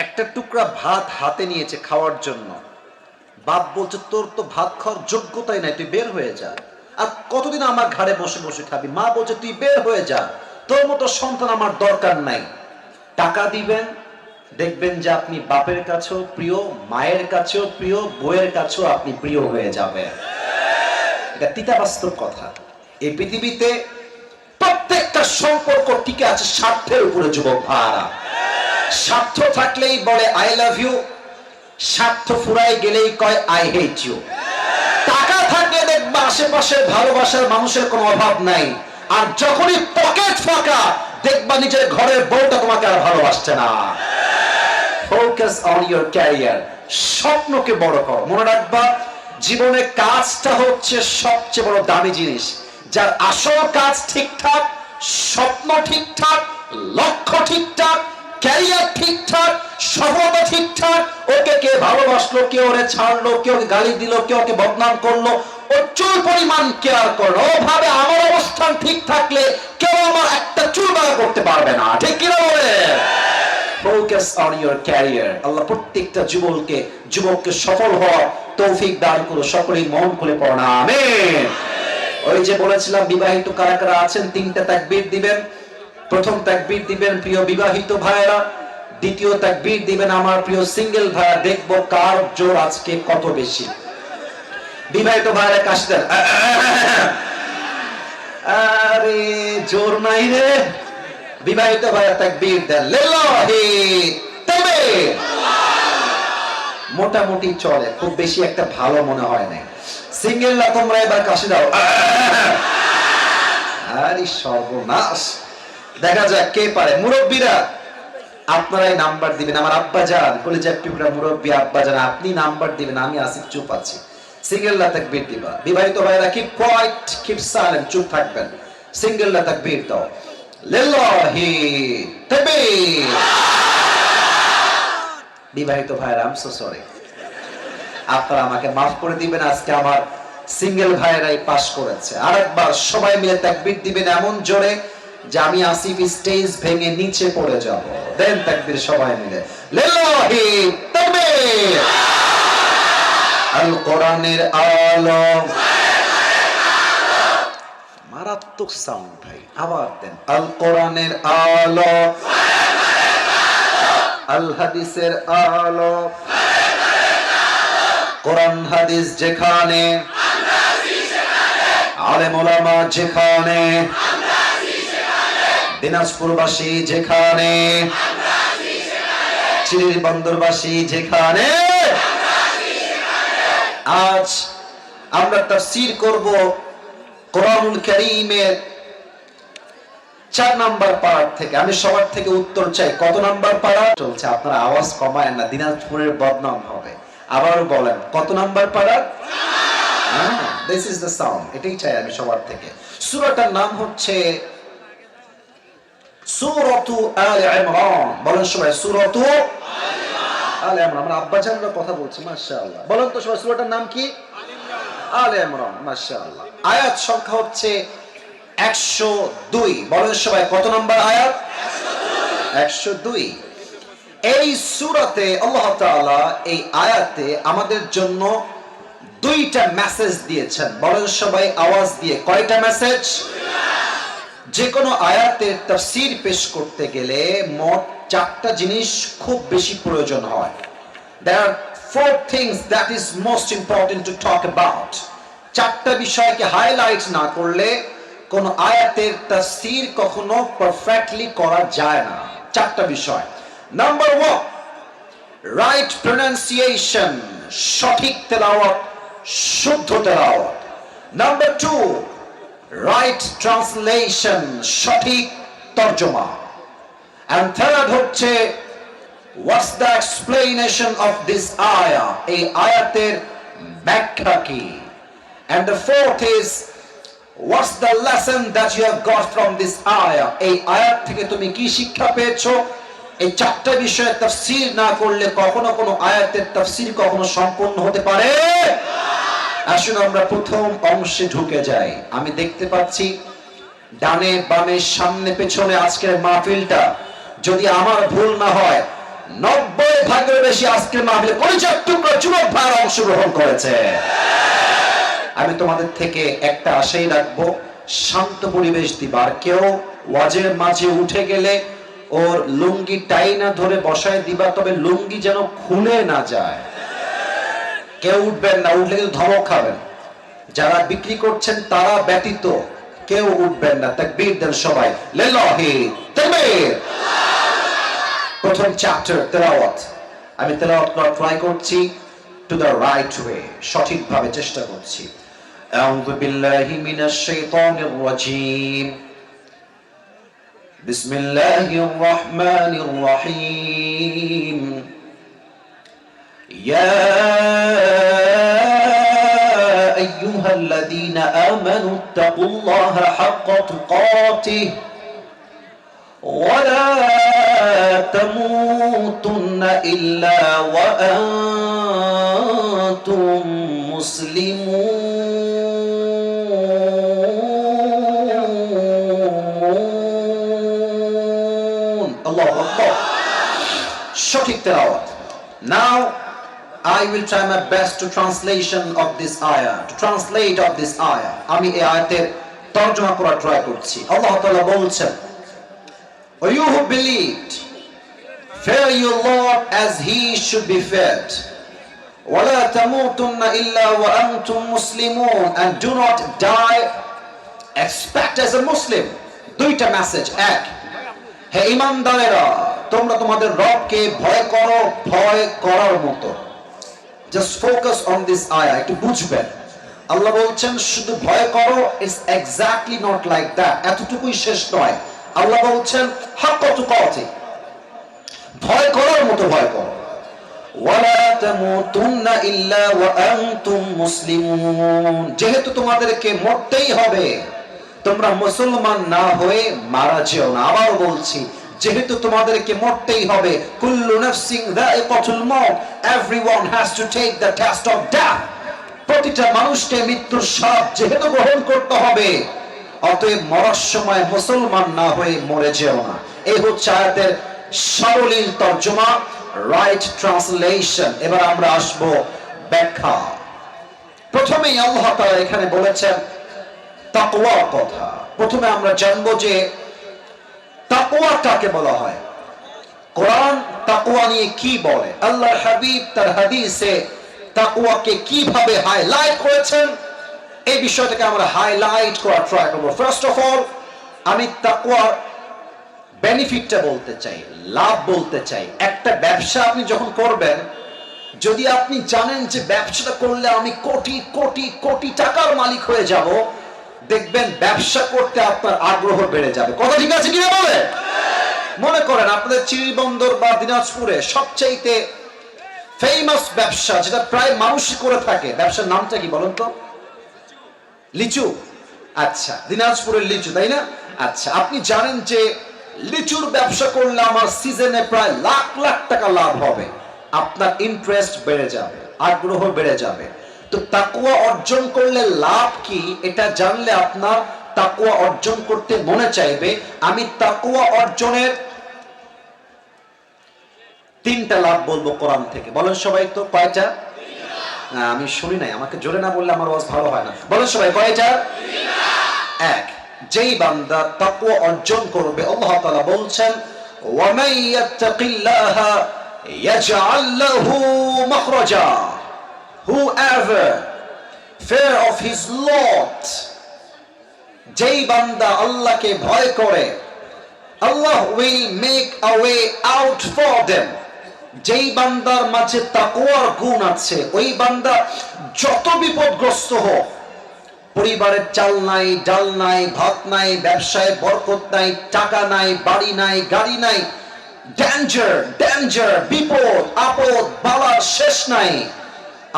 একটা টুকরা ভাত হাতে নিয়েছে খাওয়ার জন্য, বাপ বলছে তোর তো ভাত খাওয়ার যোগ্যতাই নাই, তুই বের হয়ে যা, আর কতদিন আমার ঘাড়ে বসে বসে খাবি। মা বলছে তুই বের হয়ে যা, তোর মতো সন্তান আমার দরকার নাই। টাকা দিবেন, দেখবেন যে আপনি বাপের কাছেও প্রিয়, মায়ের কাছেও প্রিয়, বউয়ের কাছেও আপনি প্রিয় হয়ে যাবেন। এটা তিতা বাস্তব কথা। এই পৃথিবীতে প্রত্যেকটা সম্পর্ক টিকে আছে স্বার্থের উপরে। যুবক ভাইরা, স্বার্থ থাকলেই বলে আই লাভ ইউ, স্বার্থ ফুরাই গেলেই কয় আই হেট ইউ। টাকা থাকলে দেখবা আশেপাশের ভালোবাসার মানুষের কোনো অভাব নাই, আর যখনই পকেট ফাঁকা দেখবা নিজের ঘরের বউটা তোমাকে আর ভালোবাসছে না। ফোকাস অন ইউর ক্যারিয়ার, স্বপ্নকে বড় করো। মনে রাখবা জীবনে কাজটা হচ্ছে সবচেয়ে বড় দামি জিনিস। যার আসল কাজ ঠিকঠাক, স্বপ্ন ঠিকঠাক, লক্ষ্য ঠিকঠাক, ক্যারিয়ার ঠিকঠাক, সফলতা ঠিকঠাক, ওকে কে ভালোবাসলো, কে ওরে ছাড়লো, কেউ গালি দিল, কেউ ওকে বদনাম করলো, ও চুল পরিমাণ কেয়ার করলো। ও ভাবে আমার অবস্থান ঠিক থাকলে কেউ আমার একটা চুল বাঁকা করতে পারবে না। ঠিক কিনা বলে? Focus on your career. আল্লাহ প্রত্যেকটা যুবককে সফল হওয়ার তৌফিক দান করো। সকলেই মন খুলে পড়ো আমিন। ওই যে বলেছিলাম বিবাহিত কারা কারা আছেন 3টা তাকবীর দিবেন। প্রথম তাকবীর দিবেন প্রিয় বিবাহিত ভাইরা, দ্বিতীয় তাকবীর দিবেন আমার প্রিয় সিঙ্গেল ভাইরা। দেখবো কার জোর আজকে কত বেশি। বিবাহিত ভাইরা কাশি দেন। আরে জোর নাই রে। বিবাহিত ভাইরা তাকবীর দেন। লিল্লাহি তাকবীর। মোটামুটি চলে, খুব বেশি একটা ভালো মনে হয় না। সিঙ্গেলরা তোমরা এবার কাশি দাও। আরে সর্বনাশ। দেখা যাক কে পারে। মুরব্বীরা আপনারাই নাম্বার দিবেন। আমার আব্বা জান, কলেজের টুকরা মুরব্বী আব্বা জান, আপনি নাম্বার দিবেন, আমি আসিফ চুপ আছি। সিঙ্গেলরা তাকবীর দিবা। বিবাহিত ভাইরা কিপ কোয়াইট, কিপ সাইলেন্ট, চুপ থাকবেন। সিঙ্গেলরা তাকবীর দাও। লিল্লাহি তাকবীর। বিবাহিত ভাইরা আই এম সো সরি, আপনারা আমাকে মাফ করে দিবেন। আজকে আমার সিঙ্গেল ভাইরাই পাস করেছে। আরেকবার সবাই মিলে তাকবীর দিবেন এমন জোরে যে আমি আসিফ স্টেজ ভেঙে নিচে পড়ে যাব। দেন তাকবীর সবাই মিলে। লিল্লাহি তাকবীর। আল কোরআনের আলো। মারাত্মক সাউন্ড ভাই, আবার দেন। আল কোরআনের আলো, আল হাদিসের আলো। কোরআন হাদিস যেখানে, আলেম ওলামা যেখানে, দিনাজপুরবাসী যেখানে, চিরির বন্দরবাসী যেখানে। আজ আমরা তাফসীর করব কোরআনুল কারীমের 4 নাম্বার পারা থেকে আমি সবার থেকে উত্তর চাই। কত নাম্বার পারা চলছে? আপনারা আওয়াজ কমায় না, দিনাজপুরের বদনাম হবে। আবারও বলেন, কত নাম্বার পারা? This is the sound. এটাই চাই আমি সবার থেকে। সূরাটার নাম হচ্ছে সূরাতু আলে ইমরান। বলেন সবাই, সূরাতু আলে ইমরান। আমরা আব্বাজানরা কথা বলছি, মাশাআল্লাহ। বলেন তো সবাই, সূরাটার নাম কি? আলে ইমরান, মাশাআল্লাহ। আয়াত সংখ্যা হচ্ছে 102। বলেন সবাই, কত নাম্বার আয়াত? 102। এই সূরাতে আল্লাহ তাআলা এই আয়াতে আমাদের জন্য 2টা মেসেজ দিয়েছেন। বলেন সবাই আওয়াজ দিয়ে, কয়টা মেসেজ? যে কোনো আয়াতের তাফসীর পেশ করতে গেলে মোট 4টা জিনিস খুব বেশি প্রয়োজন হয়। There are 4 things that is most important to talk about. 4টা বিষয়কে হাইলাইট না করলে কোন আয়াতের তাফসীর কখনো পারফেক্টলি করা যায় না। 4টা বিষয়। নাম্বার 1, রাইট প্রনাউন্সিয়েশন, সঠিক তেলাওয়াত, শুদ্ধ তেলাওয়াত। নাম্বার 2, রাইট ট্রান্সলেশন, সঠিক তরজমা। এন্ড থার্ড হচ্ছে what's the explanation of this ayah, এই আয়াতের ব্যাখ্যা কি। And the fourth is what's the lesson that you have got from this ayah, এই আয়াত থেকে তুমি কি শিক্ষা পেয়েছো। এই 4টা বিষয়ে তাফসীর না করলে কখনো কোনো আয়াতের তাফসীর কখনো সম্পূর্ণ হতে পারে না। আসুন আমরা প্রথম অংশে ঢুকে যাই। আমি দেখতে পাচ্ছি ডানে বামে সামনে পেছনে আজকের মাহফিলটা, যদি আমার ভুল না হয় 90 ভাগের বেশি আজকের মাহফিলে কলিজার টুকরো যুবক ভাইরা অংশগ্রহণ করেছে। আমি তোমাদের থেকে একটা আশাই রাখবো, শান্ত পরিবেশ দিবার। কেউ ওয়াজের মাঝে উঠে গেলে ওর লুঙ্গি টাইনা ধরে বসায় দিবা, তবে লুঙ্গি যেন খুলে না যায়। কেউ উঠবেন না, উঠলে কিন্তু ধমক খাবেন। যারা বিক্রি করছেন তারা ব্যতীত কেউ উঠবেন না। তাকবীর দেন সবাই, লিল্লাহি তাকবীর। প্রথম চ্যাপ্টার তেলাওয়াত। আমি তেলাওয়াত করার ট্রাই করছি টু দ্য রাইট ওয়ে, সঠিকভাবে চেষ্টা করছি। আউযু বিল্লাহি মিনাশ শাইতানির রাজীম। বিসমিল্লাহির রহমানির রহিম। ইয়া আইয়ুহাল্লাযীনা আমানু তাকুল্লাহা হাক্কা তুকাতিহি ওয়া লা تموتن إلا وأنتم مسلمون. الله أكبر. সঠিক তেলাওয়াত। Now I will try my best to translation of this ayah, to translate of this ayah. আমি এই আয়াতের তরজমা করার ট্রাই করছি। আল্লাহ তাআলা বলছেন, O you who believed, fear your Lord as he should be feared. وَلَا تَمُوتُنَّ إِلَّا وَأَنْتُمْ مُسْلِمُونَ. And do not die except as a Muslim. 2টা message. 1, হে ঈমানদারেরা, তোমরা তোমাদের রবকে ভয় করো ভয় করার মতো। Just focus on this ayah, একটু বুঝবেন। আল্লাহ বলছেন শুধু ভয় করো, it's exactly not like that, এতটুকুই শেষ নয়। আল্লাহ বলছেন হাক্কা তুকাতিহি, ভয় করার মতো ভয় করো। ওয়ালা তামুতুন্না ইল্লা ওয়া আনতুম মুসলিমুন, যেহেতু তোমাদেরকে মরতেই হবে, তোমরা মুসলমান না হয়ে মারা যেও না। আবার বলছি, যেহেতু তোমাদেরকে মরতেই হবে, কুল্লু নাফসিন যায়িকাতুল মাউত, everyone has to take the test of death. প্রতিটা মানুষকে মৃত্যুর স্বাদ যেহেতু গ্রহণ করতে হবে, অতএব মরার সময় মুসলমান না হয়ে মরে যেও না। এই হচ্ছে আয়াতের সাবলীল তরজমা, রাইট ট্রান্সলেশন। এবার আমরা আসব ব্যাখ্যা। প্রথমেই আল্লাহ তাআলা এখানে বলেছেন তাকওয়ার কথা। প্রথমে আমরা জানবো যে তাকওয়া কাকে বলা হয়, কোরআন তাকওয়া নিয়ে কি বলে, আল্লাহর হাবিব তার হাদিসে তাকওয়াকে কিভাবে হাইলাইট করেছেন, এই বিষয়টাকে আমরা হাইলাইট করার ট্রাই করব। ফার্স্ট অফ অল আমি তাকওয়ার বেনিফিটটা বলতে চাই, লাভ বলতে চাই। একটা ব্যবসা আপনি যখন করবেন, যদি আপনি জানেন যে ব্যবসাটা করলে আমি কোটি কোটি কোটি টাকার মালিক হয়ে যাব, দেখবেন ব্যবসা করতে আপনার আগ্রহ বেড়ে যাবে। কথা ঠিক আছে কিনা বলে? মনে করেন আপনাদের চিরিবন্দর বা দিনাজপুরে সবচাইতে ফেমাস ব্যবসা যেটা প্রায় মানুষই করে থাকে, ব্যবসার নামটা কি বলেন তো? লিচু। আচ্ছা, দিনাজপুরের লিচু, তাই না? আচ্ছা, আপনি জানেন যে লিচুর ব্যবসা করলে আমার সিজনে প্রায় লাখ লাখ টাকা লাভ হবে। আপনার ইন্টারেস্ট বেড়ে যাবে, আগ্রহ বেড়ে যাবে। তো তাকওয়া অর্জন করলে লাভ কি এটা জানলে আপনার তাকওয়া অর্জন করতে মনে চাইবে। আমি তাকওয়া অর্জনের 3টা লাভ বলবো কোরআন থেকে। বলেন সবাই তো কয়টা? আমি শুনি নাই, আমাকে জোরে না বললে আমার আওয়াজ ভালো হয় না। বলেন সবাই কয়টা? এক, যেই বান্দা তাকওয়া অর্জন করবে, আল্লাহ তাআলা বলছেন ওয়া মান ইয়াত্তাকিল্লাহা ইয়াজআল লাহু মাখরাজা, whoever fear of his Lord, যেই বান্দা আল্লাহকে ভয় করে, Allah will make a way out for them। যেই বান্দার মাঝে তাকওয়ার গুণ আছে, ওই বান্দা যত বিপদগ্রস্ত হোক, পরিবারের চাল নাই, ডাল নাই, ভাত নাই, ব্যবসায় বরকত নাই, টাকা নাই, বাড়ি নাই, গাড়ি নাই, ডেঞ্জার ডেঞ্জার, বিপদ আপদ বালার শেষ নাই,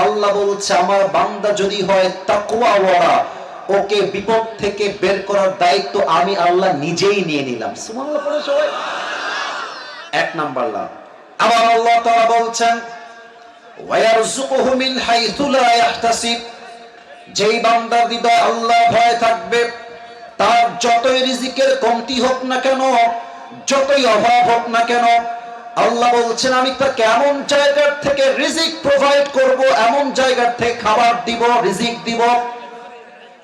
আল্লাহ বলছে আমার বান্দা যদি হয় তাকওয়াওয়ালা, ওকে বিপদ থেকে বের করার দায়িত্ব আমি আল্লাহ নিজেই নিয়ে নিলাম। সুবহানাল্লাহ পড়ে সবাই। 1 নাম্বার লাভ। আবার আল্লাহ তাআলা বলছেন ওয়ায়ারযুকুহু মিন হাইথু লা ইয়াহতাসিব, যেই বান্দার হৃদয়ে আল্লাহ ভয় থাকবে, তার যতই রিজিকের কমতি হোক না কেন, যতই অভাব হোক না কেন, আল্লাহ বলছেন আমি তাকে এমন জায়গার থেকে রিজিক প্রোভাইড করব, এমন জায়গার থেকে খাবার দিব, রিজিক দিব,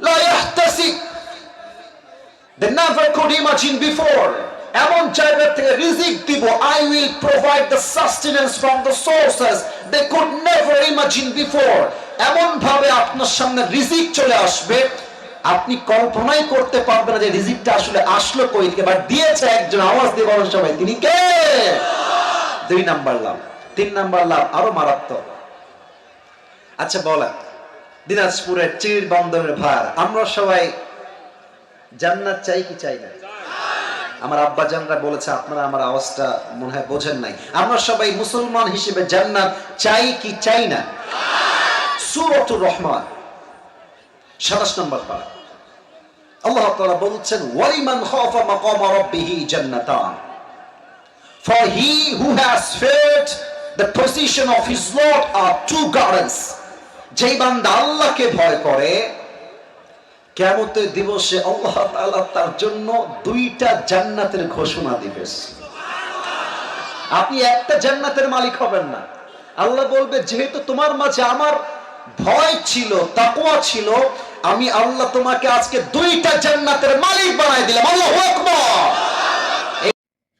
লা ইয়াহতাসিব, they never could imagine before। এমন জায়গা থেকে রিজিক দিব, I will provide the sustenance from the sources they could never imagine before। এমন ভাবে আপনার সামনে রিজিক চলে আসবে, আপনি কল্পনাই করতে পারবেন না যে রিজিকটা আসলে আসলো কই থেকে, বাট দিয়েছে একজন। আওয়াজ দিয়ে বলেন সবাই, তিনি কে? 2 নাম্বার লাভ। 3 নাম্বার লাভ আরো মারাত্মক। আচ্ছা বলেন, দিনাজপুরের চিরিবন্দরের ভাই, আমরা সবাই জান্নাত চাই কি চাই না? আমার আব্বা জানরা বলেছে, আপনারা আমার আওয়াজটা মনে হয় বোঝেন নাই। আমরা সবাই মুসলমান হিসেবে জান্নাত চাই কি চাই না? সূরাতুর রহমান 27 নম্বর পারা আল্লাহ তাআলা বলছেন ওয়ালিমান খাফা মাকামা রাব্বিহি জান্নাতান, for he who has feared the position of his Lord are 2 gardens। যেই বান্দা আল্লাহকে ভয় করে, কিয়ামতের দিবসে আল্লাহ তাআলা তার জন্য 2টা জান্নাতের ঘোষণা দিবেন। আপনি একটা জান্নাতের মালিক হবেন না। আল্লাহ বলবে যেহেতু তোমার মাঝে আমার ভয় ছিল, তাকওয়া ছিল, আমি আল্লাহ তোমাকে আজকে 2টা জান্নাতের মালিক বানাই দিলাম। আল্লাহু আকবার।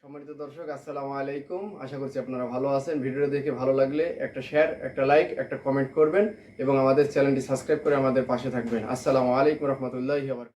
সম্মানিত দর্শক, আসসালামু আলাইকুম। আশা করছি আপনারা ভালো আছেন। ভিডিওটা দেখে ভালো লাগলে একটা শেয়ার, একটা লাইক, একটা কমেন্ট করবেন এবং আমাদের চ্যানেলটি সাবস্ক্রাইব করে আমাদের পাশে থাকবেন। আসসালামু আলাইকুম রহমতুল্লাহি ওয়া বারাকাতুহু।